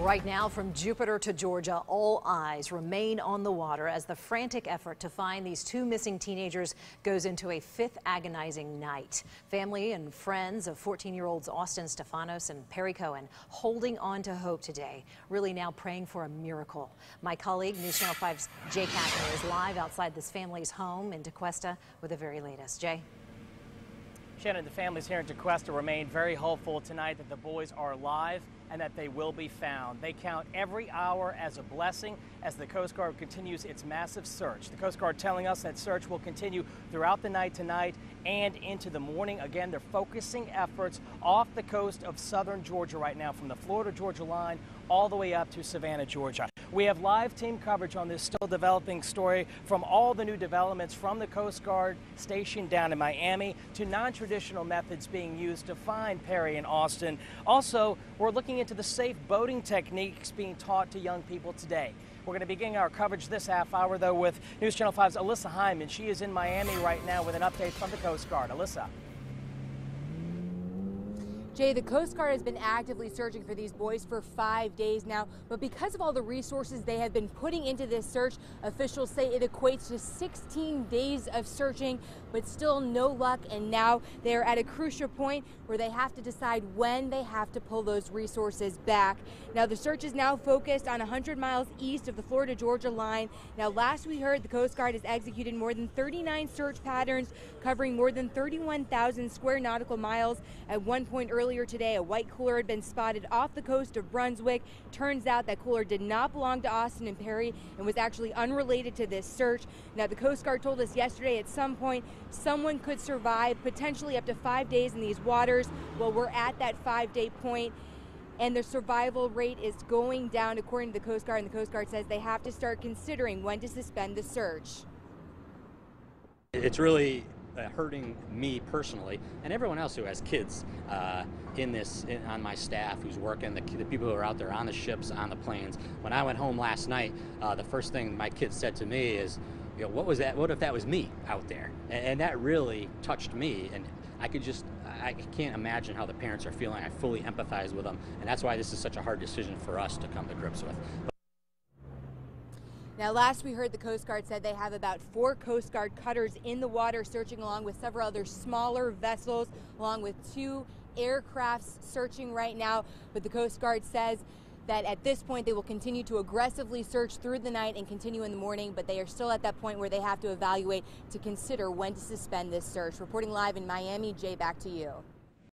Right now, from Jupiter to Georgia, all eyes remain on the water as the frantic effort to find these two missing teenagers goes into a fifth agonizing night. Family and friends of 14-year-olds Austin Stefanos and Perry Cohen holding on to hope today, really now praying for a miracle. My colleague, News Channel 5's Jay Kastner, is live outside this family's home in Tequesta with the very latest. Jay? Shannon, the families here in Tequesta remain very hopeful tonight that the boys are alive and that they will be found. They count every hour as a blessing as the Coast Guard continues its massive search. The Coast Guard telling us that search will continue throughout the night tonight and into the morning. Again, they're focusing efforts off the coast of southern Georgia right now, from the Florida-Georgia line all the way up to Savannah, Georgia. We have live team coverage on this still developing story, from all the new developments from the Coast Guard station down in Miami to non-traditional methods being used to find Perry and Austin. Also, we're looking into the safe boating techniques being taught to young people today. We're going to be beginning our coverage this half hour, though, with News Channel 5's Alyssa Hyman. She is in Miami right now with an update from the Coast Guard. Alyssa. Jay, the Coast Guard has been actively searching for these boys for 5 days now, but because of all the resources they have been putting into this search, officials say it equates to 16 days of searching, but still no luck. And now they're at a crucial point where they have to decide when they have to pull those resources back. Now, the search is now focused on 100 miles east of the Florida-Georgia line. Now, last we heard, the Coast Guard has executed more than 39 search patterns covering more than 31,000 square nautical miles. At one point earlier today, a white cooler had been spotted off the coast of Brunswick. Turns out that cooler did not belong to Austin and Perry and was actually unrelated to this search. Now, the Coast Guard told us yesterday at some point someone could survive potentially up to 5 days in these waters. Well, we're at that 5-day point, and the survival rate is going down according to the Coast Guard, and the Coast Guard says they have to start considering when to suspend the search. It's really hurting me personally and everyone else who has kids on my staff who's working, the people who are out there on the ships, on the planes. When I went home last night, the first thing my kids said to me is, you know, what was that? What if that was me out there? And that really touched me, and I can't imagine how the parents are feeling. I fully empathize with them, and that's why this is such a hard decision for us to come to grips with. Now, last we heard, the Coast Guard said they have about 4 Coast Guard cutters in the water searching, along with several other smaller vessels, along with 2 aircrafts searching right now. But the Coast Guard says that at this point they will continue to aggressively search through the night and continue in the morning, but they are still at that point where they have to evaluate to consider when to suspend this search. Reporting live in Miami, Jay, back to you.